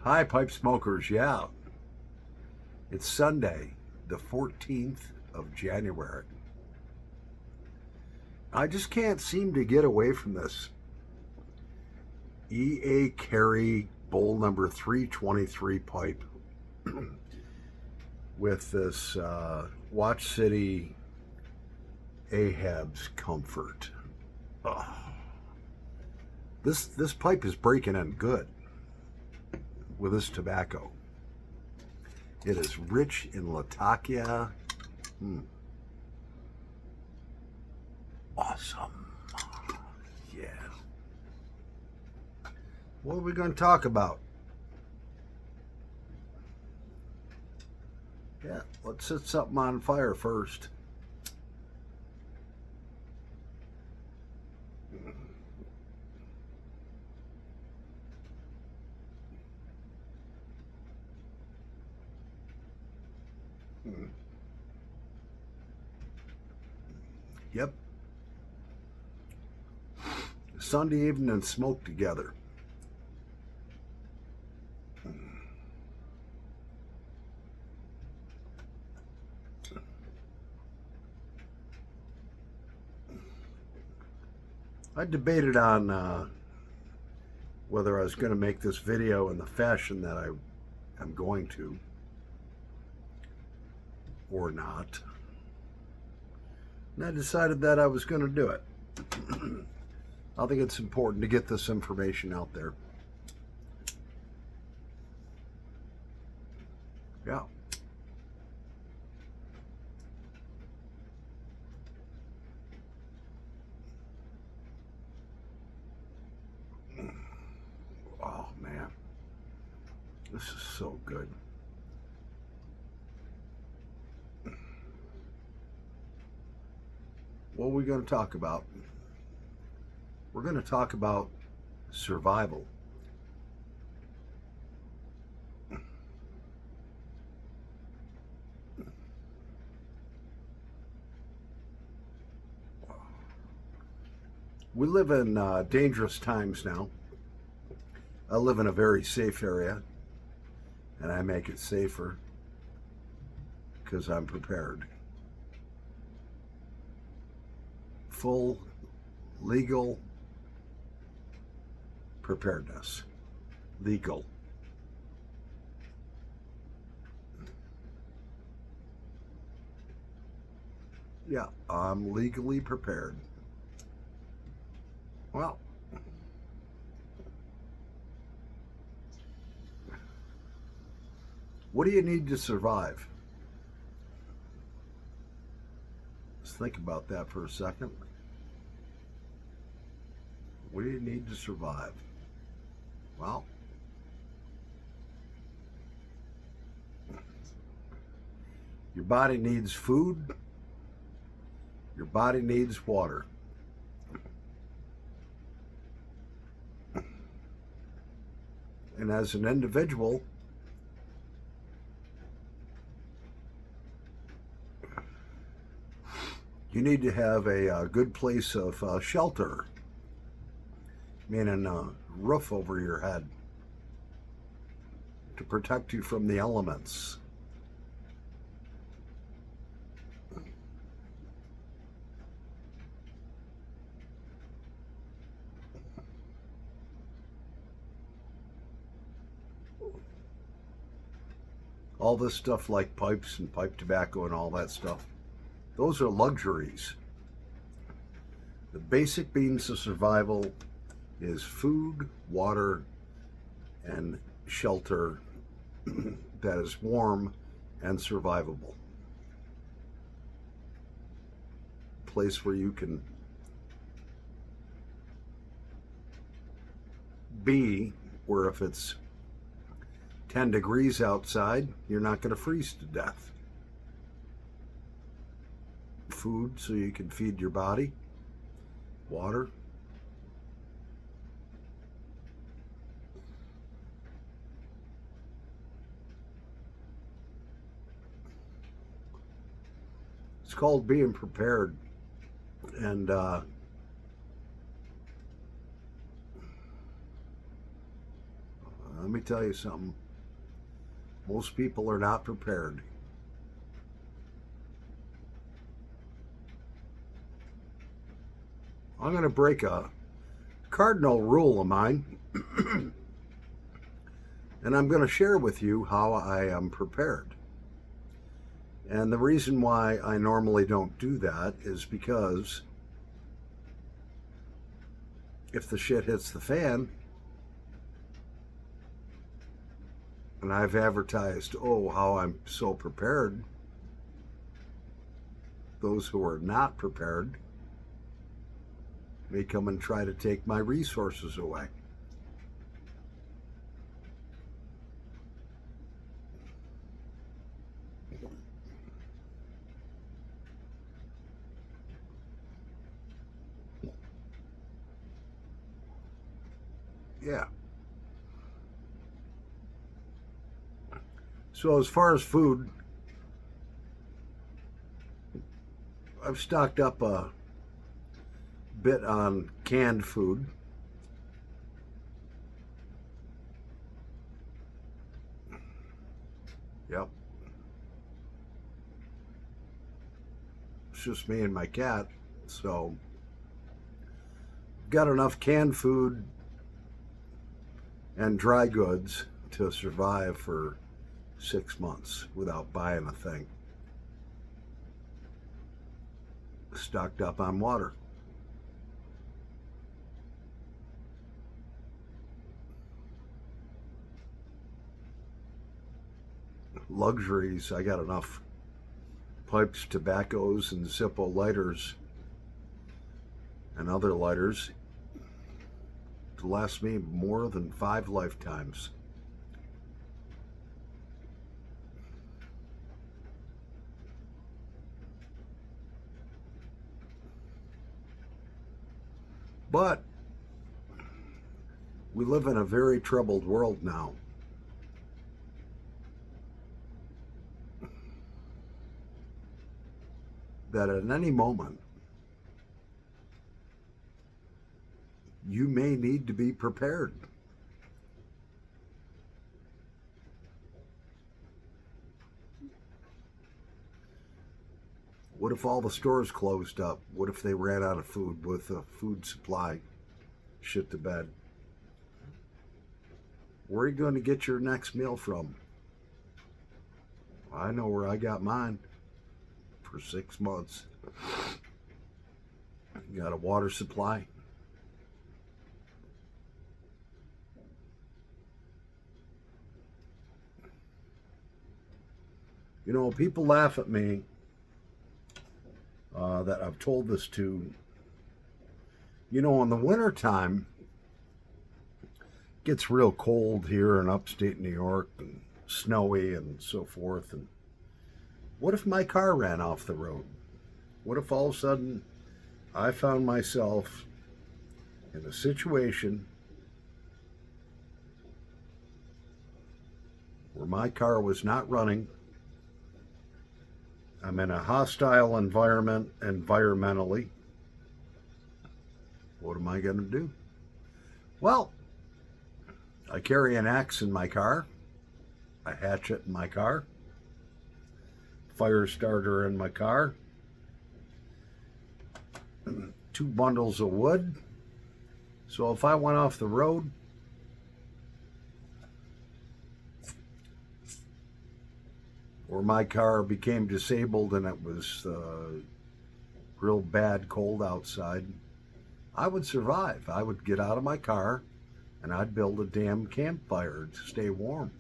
Hi, pipe smokers. Yeah, it's Sunday, the 14th of January. I just can't seem to get away from this EA Carry bowl number 323 pipe with this Watch City Ahab's Comfort. Oh, this pipe is breaking in good with this tobacco. It is rich in Latakia. Awesome. Yeah. What are we going to talk about? Yeah, let's set something on fire first. Yep. Sunday evening and smoke together. I debated on whether I was going to make this video in the fashion that I am going to or not. And I decided that I was going to do it. I think it's important to get this information out there. Yeah. Oh, man. This is so good. What are we going to talk about? We're going to talk about survival. We live in dangerous times now. I live in a very safe area, and I make it safer because I'm prepared. Full legal preparedness. Legal. Yeah, I'm legally prepared. Well, what do you need to survive? Let's think about that for a second. What do you need to survive? Well, your body needs food. Your body needs water. And as an individual, you need to have a good place of shelter, meaning a roof over your head to protect you from the elements. All this stuff like pipes and pipe tobacco and all that stuff, those are luxuries. The basic means of survival is food, water, and shelter that is warm and survivable. A place where you can be, where if it's 10 degrees outside, you're not going to freeze to death. Food so you can feed your body. Water. It's called being prepared. And Let me tell you something. Most people are not prepared. I'm going to break a cardinal rule of mine, and I'm going to share with you how I am prepared. And the reason why I normally don't do that is because if the shit hits the fan, and I've advertised, oh, how I'm so prepared, those who are not prepared may come and try to take my resources away. Yeah. So as far as food, I've stocked up a bit on canned food. Yep. It's just me and my cat, so got enough canned food and dry goods to survive for 6 months without buying a thing. Stocked up on water. Luxuries, I got enough pipes, tobaccos, and Zippo lighters and other lighters to last me more than 5 lifetimes. But we live in a very troubled world now. That at any moment, you may need to be prepared. What if all the stores closed up? What if they ran out of food with a food supply shit the bed? Where are you going to get your next meal from? I know where I got mine for 6 months. Got a water supply. You know, people laugh at me that I've told this to. You know, in the wintertime, it gets real cold here in upstate New York and snowy and so forth. And what if my car ran off the road? What if all of a sudden I found myself in a situation where my car was not running? I'm in a hostile environment environmentally. What am I going to do? Well, I carry an axe in my car, a hatchet in my car, fire starter in my car, 2 bundles of wood. So if I went off the road, or my car became disabled and it was real bad cold outside, I would survive. I would get out of my car and I'd build a damn campfire to stay warm.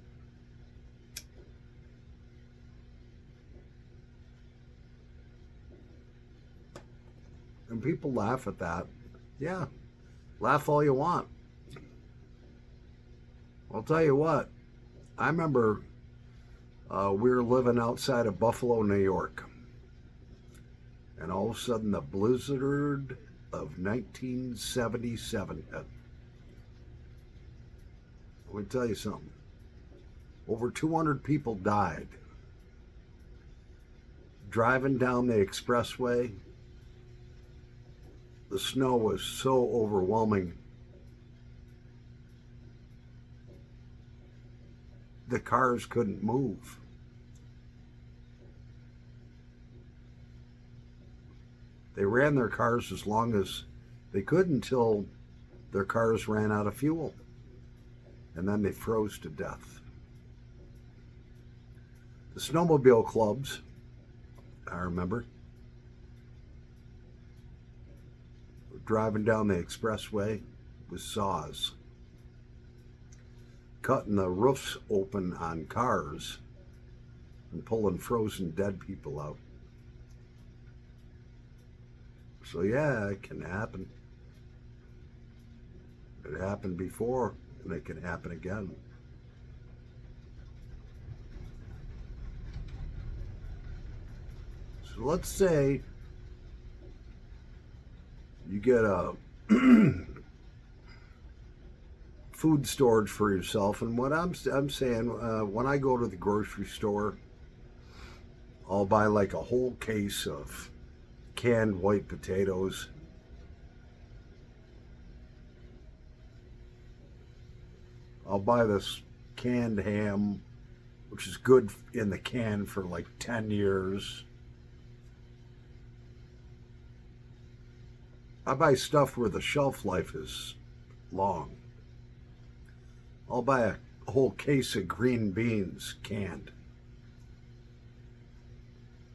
And people laugh at that. Yeah, laugh all you want. I'll tell you what, I remember we were living outside of Buffalo, New York. And all of a sudden the blizzard of 1977 hit. Let me tell you something. Over 200 people died. Driving down the expressway, the snow was so overwhelming. the cars couldn't move. They ran their cars as long as they could until their cars ran out of fuel. And then they froze to death. The snowmobile clubs, I remember, were driving down the expressway with saws, cutting the roofs open on cars and pulling frozen dead people out. So yeah, it can happen. It happened before, and it can happen again. So let's say you get a food storage for yourself, and what I'm saying, when I go to the grocery store, I'll buy like a whole case of canned white potatoes. I'll buy this canned ham, which is good in the can for like 10 years. I buy stuff where the shelf life is long. I'll buy a whole case of green beans canned.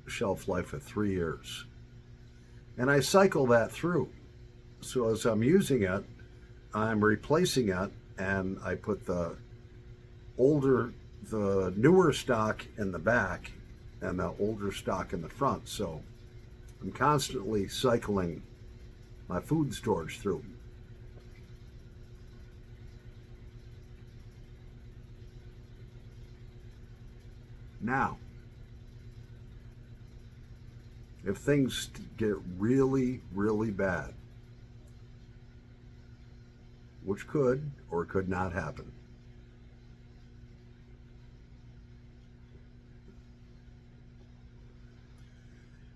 Shelf life of 3 years. And I cycle that through. So as I'm using it, I'm replacing it, and I put the newer stock in the back and the older stock in the front. So I'm constantly cycling my food storage through. Now, if things get really, really bad, which could or could not happen,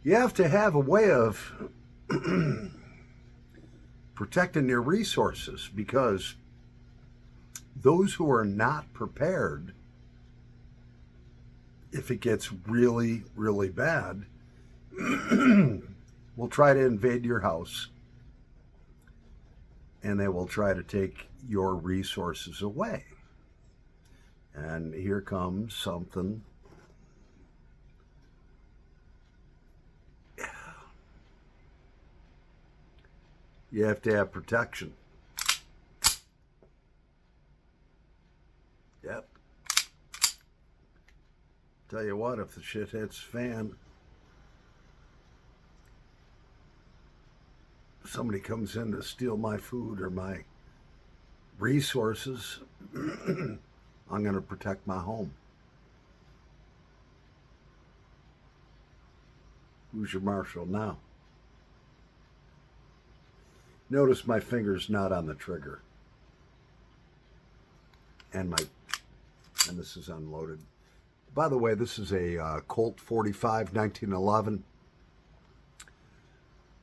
you have to have a way of protecting your resources, because those who are not prepared, if it gets really, really bad, will try to invade your house, and they will try to take your resources away. And here comes something. You have to have protection. Yep. Tell you what, if the shit hits the fan, somebody comes in to steal my food or my resources, I'm going to protect my home. Who's your marshal now? Notice my finger's not on the trigger. And this is unloaded. By the way, this is a Colt 45 1911.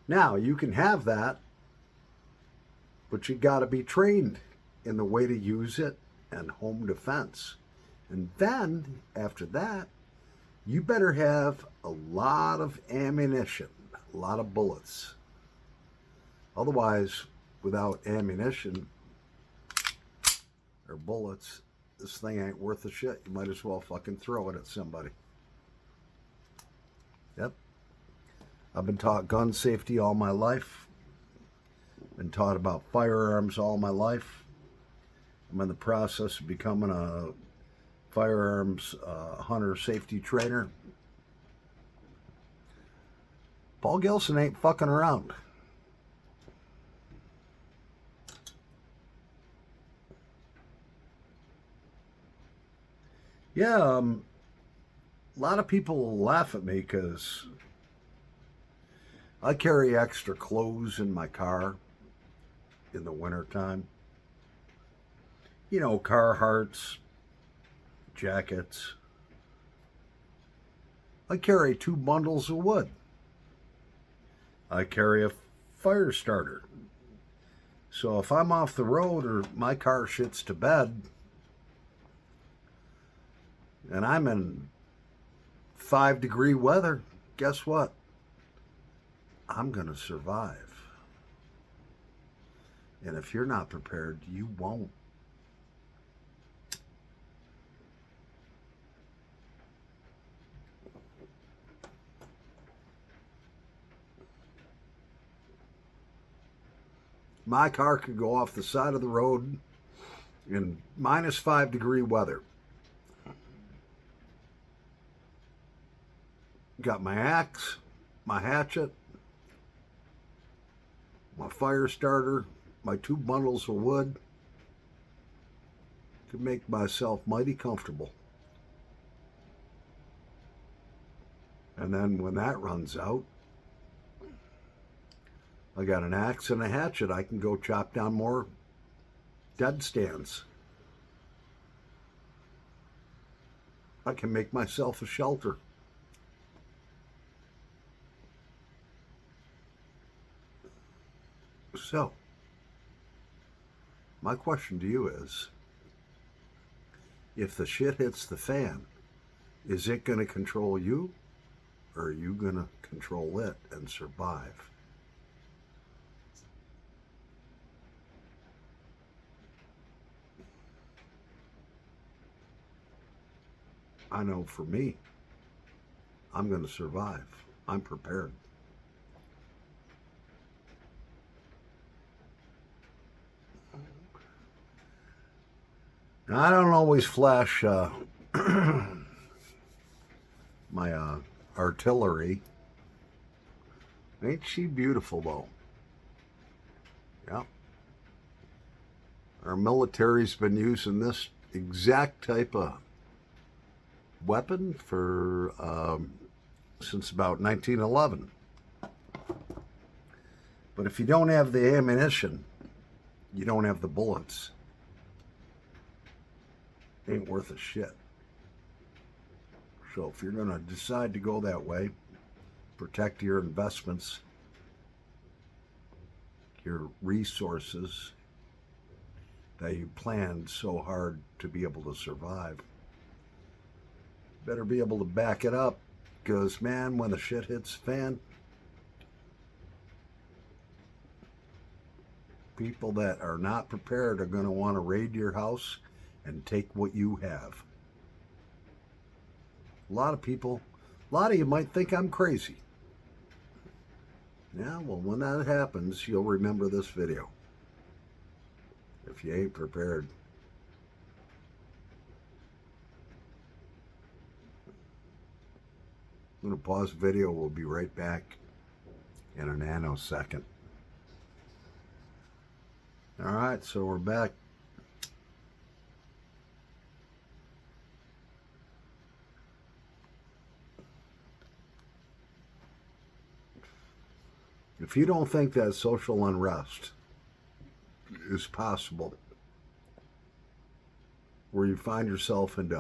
Now, you can have that, but you got to be trained in the way to use it and home defense. And then, after that, you better have a lot of ammunition, a lot of bullets. Otherwise, without ammunition or bullets, this thing ain't worth a shit. You might as well fucking throw it at somebody. Yep. I've been taught gun safety all my life. Been taught about firearms all my life. I'm in the process of becoming a firearms hunter safety trainer. Paul Gilson ain't fucking around. Yeah, a lot of people laugh at me because I carry extra clothes in my car in the wintertime. You know, Carhartts, jackets. I carry 2 bundles of wood. I carry a fire starter. So if I'm off the road or my car shits to bed, and I'm in 5-degree weather, guess what? I'm going to survive. And if you're not prepared, you won't. My car could go off the side of the road in minus 5-degree weather. Got my axe, my hatchet, my fire starter, my 2 bundles of wood. Could make myself mighty comfortable. And then when that runs out, I got an axe and a hatchet. I can go chop down more dead stands. I can make myself a shelter. So, my question to you is, if the shit hits the fan, is it going to control you, or are you going to control it and survive? I know for me, I'm going to survive. I'm prepared. Now, I don't always flash my artillery. Ain't she beautiful, though? Yeah. Our military's been using this exact type of weapon for since about 1911. But if you don't have the ammunition, you don't have the bullets. Ain't worth a shit. So if you're going to decide to go that way, protect your investments, your resources that you planned so hard to be able to survive. Better be able to back it up, because man, when the shit hits the fan, people that are not prepared are going to want to raid your house and take what you have. A lot of you might think I'm crazy. Yeah, well, when that happens, you'll remember this video. If you ain't prepared. I'm going to pause the video. We'll be right back in a nanosecond. All right, so we're back. If you don't think that social unrest is possible, where you find yourself in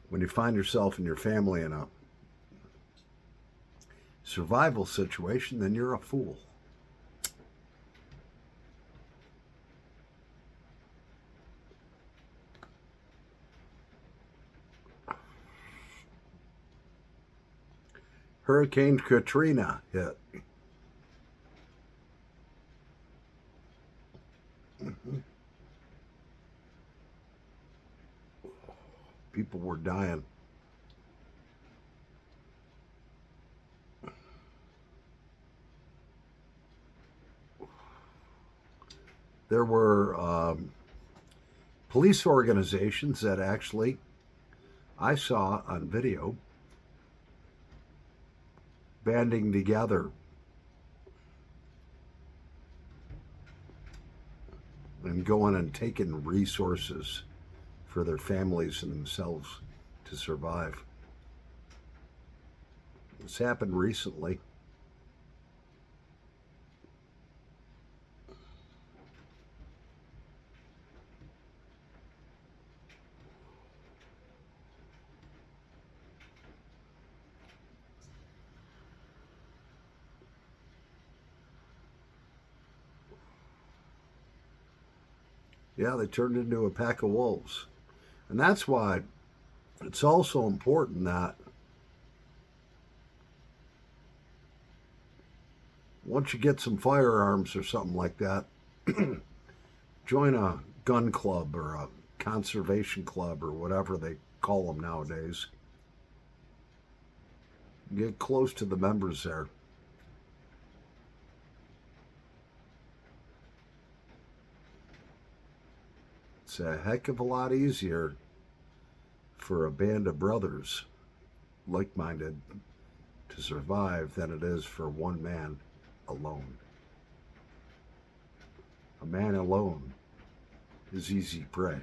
when you find yourself and your family in a survival situation, then you're a fool. Hurricane Katrina hit. People were dying. There were police organizations that actually I saw on video banding together and going and taking resources for their families and themselves to survive. This happened recently. Yeah, they turned into a pack of wolves. And that's why it's also important that once you get some firearms or something like that, join a gun club or a conservation club or whatever they call them nowadays. Get close to the members there. It's a heck of a lot easier for a band of brothers, like-minded, to survive than it is for one man alone. A man alone is easy prey.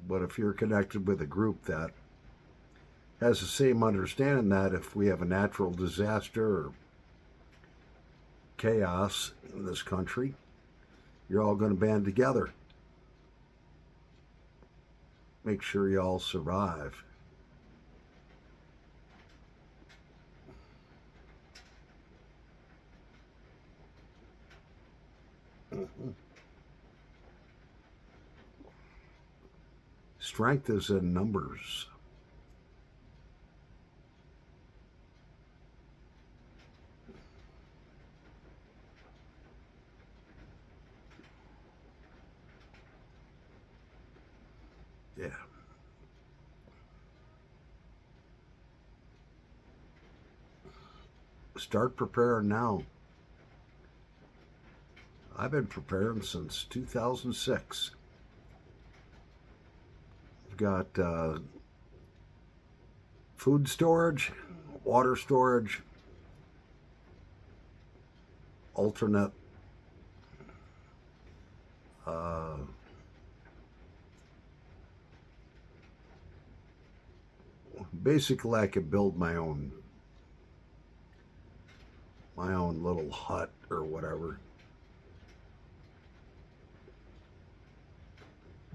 But if you're connected with a group that has the same understanding that if we have a natural disaster or chaos in this country, you're all going to band together. Make sure you all survive. Strength is in numbers. Yeah. Start preparing now. I've been preparing since 2006. I've got food storage, water storage, alternate basically I could build my own little hut or whatever.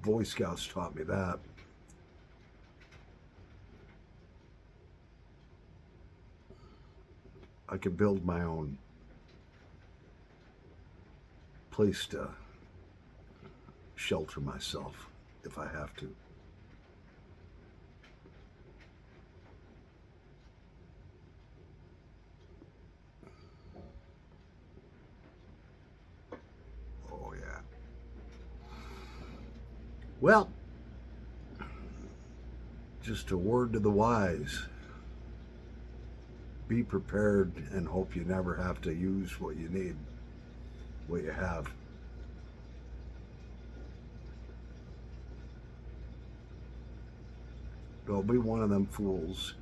Boy Scouts taught me that. I could build my own place to shelter myself if I have to. Oh, yeah. Well, just a word to the wise. Be prepared and hope you never have to use what you need, what you have. Don't be one of them fools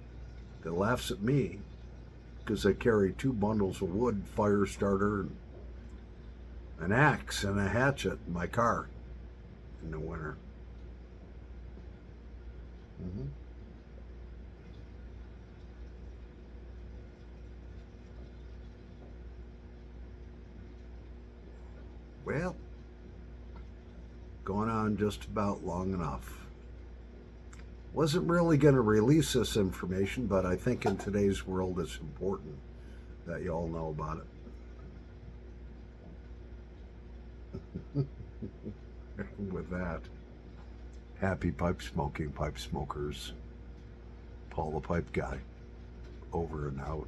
that laughs at me because I carry 2 bundles of wood, fire starter, and an axe and a hatchet in my car in the winter. Mm-hmm. Well, going on just about long enough. Wasn't really going to release this information, but I think in today's world it's important that you all know about it. With that, happy pipe smoking, pipe smokers. Paul the Pipe Guy, over and out.